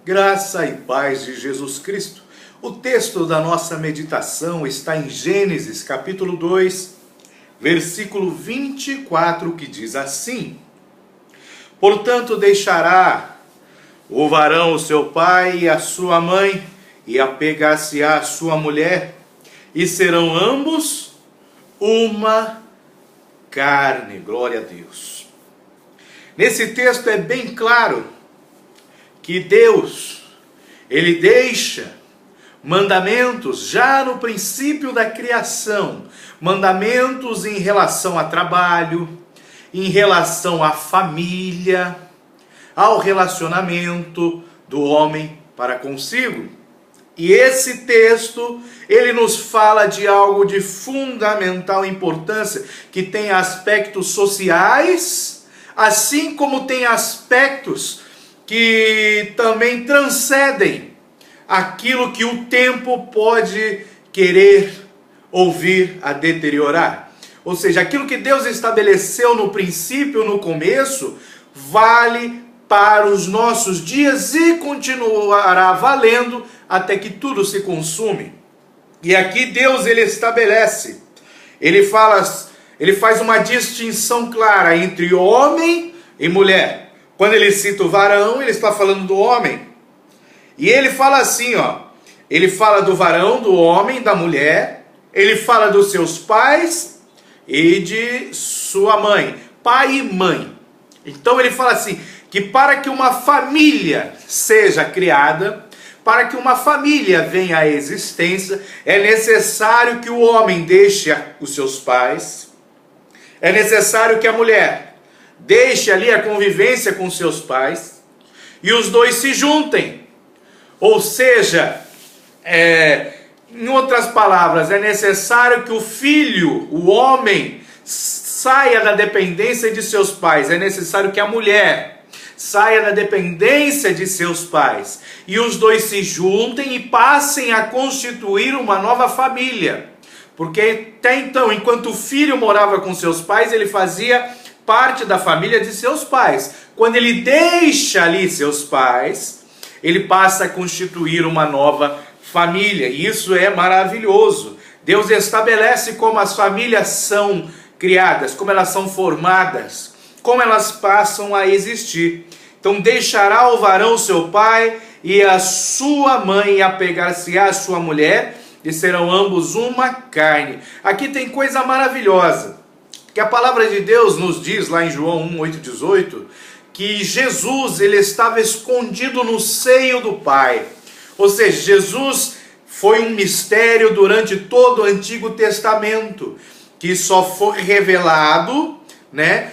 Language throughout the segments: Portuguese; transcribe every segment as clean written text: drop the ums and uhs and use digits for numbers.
Graça e paz de Jesus Cristo. O texto da nossa meditação está em Gênesis, capítulo 2, versículo 24, que diz assim: Portanto, deixará o varão o seu pai e a sua mãe, e apegar-se-á a sua mulher, e serão ambos uma carne. Glória a Deus. Nesse texto é bem claro que Deus, Ele deixa mandamentos já no princípio da criação, mandamentos em relação a trabalho, em relação à família, ao relacionamento do homem para consigo. E esse texto, ele nos fala de algo de fundamental importância, que tem aspectos sociais, assim como tem aspectos que também transcendem aquilo que o tempo pode querer ouvir a deteriorar. Ou seja, aquilo que Deus estabeleceu no princípio, no começo, vale para os nossos dias e continuará valendo até que tudo se consume. E aqui Deus, ele estabelece, ele faz uma distinção clara entre homem e mulher. Quando ele cita o varão, ele está falando do homem. E ele fala assim, ele fala do varão, do homem, da mulher, ele fala dos seus pais e de sua mãe, pai e mãe. Então ele fala assim, que para que uma família seja criada, para que uma família venha à existência, é necessário que o homem deixe os seus pais, é necessário que a mulher deixe ali a convivência com seus pais, e os dois se juntem. Ou seja, em outras palavras, é necessário que o filho, o homem, saia da dependência de seus pais, é necessário que a mulher saia da dependência de seus pais, e os dois se juntem e passem a constituir uma nova família. Porque até então, enquanto o filho morava com seus pais, ele fazia parte da família de seus pais. Quando ele deixa ali seus pais, ele passa a constituir uma nova família. E isso é maravilhoso. Deus estabelece como as famílias são criadas, como elas são formadas, como elas passam a existir. Então deixará o varão seu pai e a sua mãe, e apegar-se-á a sua mulher, e serão ambos uma carne. Aqui tem coisa maravilhosa, que a palavra de Deus nos diz lá em João 1, 8, 18, que Jesus, ele estava escondido no seio do Pai. Ou seja, Jesus foi um mistério durante todo o Antigo Testamento, que só foi revelado,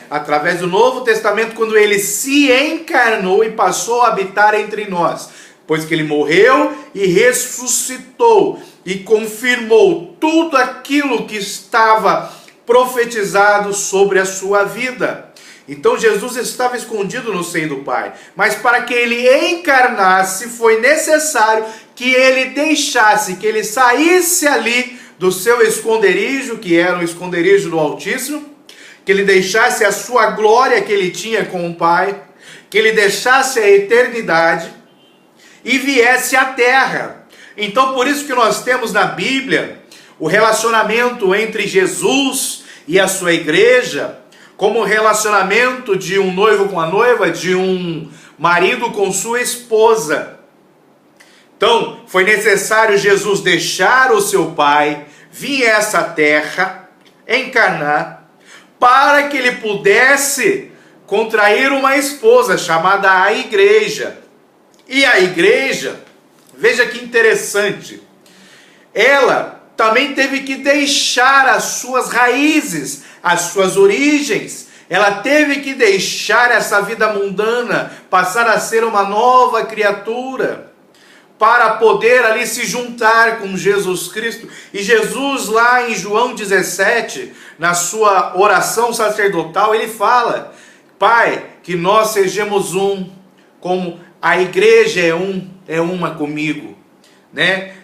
através do Novo Testamento, quando ele se encarnou e passou a habitar entre nós. Pois que ele morreu e ressuscitou e confirmou tudo aquilo que estava profetizado sobre a sua vida. Então Jesus estava escondido no seio do Pai, mas para que ele encarnasse foi necessário que ele deixasse, que ele saísse ali do seu esconderijo, que era o esconderijo do Altíssimo, que ele deixasse a sua glória que ele tinha com o Pai, que ele deixasse a eternidade e viesse à terra. Então por isso que nós temos na Bíblia o relacionamento entre Jesus e a sua igreja, como o relacionamento de um noivo com a noiva, de um marido com sua esposa. Então, foi necessário Jesus deixar o seu pai, vir a essa terra, encarnar, para que ele pudesse contrair uma esposa chamada a igreja. E a igreja, veja que interessante, ela também teve que deixar as suas raízes, as suas origens. Ela teve que deixar essa vida mundana, passar a ser uma nova criatura, para poder ali se juntar com Jesus Cristo. E Jesus lá em João 17, na sua oração sacerdotal, ele fala: Pai, que nós sejamos um, como a igreja é uma comigo,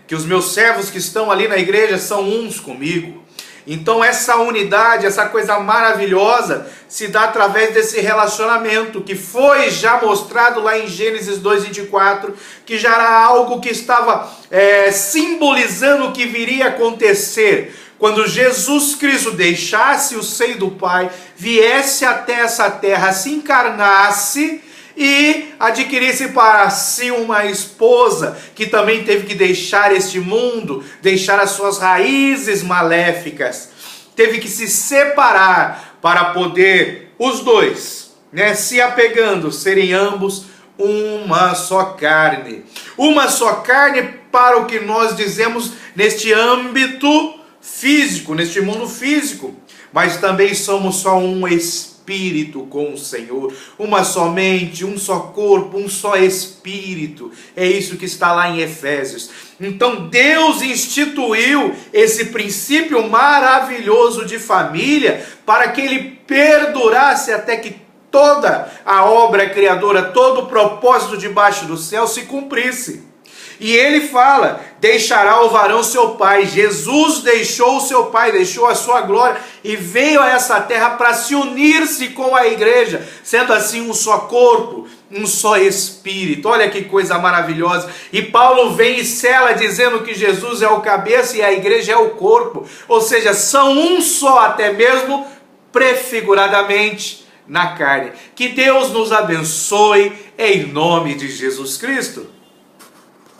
que os meus servos que estão ali na igreja são uns comigo. Então essa unidade, essa coisa maravilhosa, se dá através desse relacionamento, que foi já mostrado lá em Gênesis 2:24, que já era algo que estava simbolizando o que viria a acontecer. Quando Jesus Cristo deixasse o seio do Pai, viesse até essa terra, se encarnasse e adquirisse para si uma esposa, que também teve que deixar este mundo, deixar as suas raízes maléficas, teve que se separar para poder os dois, se apegando, serem ambos uma só carne. Uma só carne para o que nós dizemos neste âmbito físico, neste mundo físico, mas também somos só um espírito com o Senhor, uma só mente, um só corpo, um só espírito. É isso que está lá em Efésios. Então Deus instituiu esse princípio maravilhoso de família para que ele perdurasse até que toda a obra criadora, todo o propósito debaixo do céu se cumprisse. E ele fala, deixará o varão seu pai. Jesus deixou o seu pai, deixou a sua glória e veio a essa terra para se unir-se com a igreja, sendo assim um só corpo, um só espírito. Olha que coisa maravilhosa. E Paulo vem e sela dizendo que Jesus é o cabeça e a igreja é o corpo. Ou seja, são um só, até mesmo prefiguradamente na carne. Que Deus nos abençoe em nome de Jesus Cristo.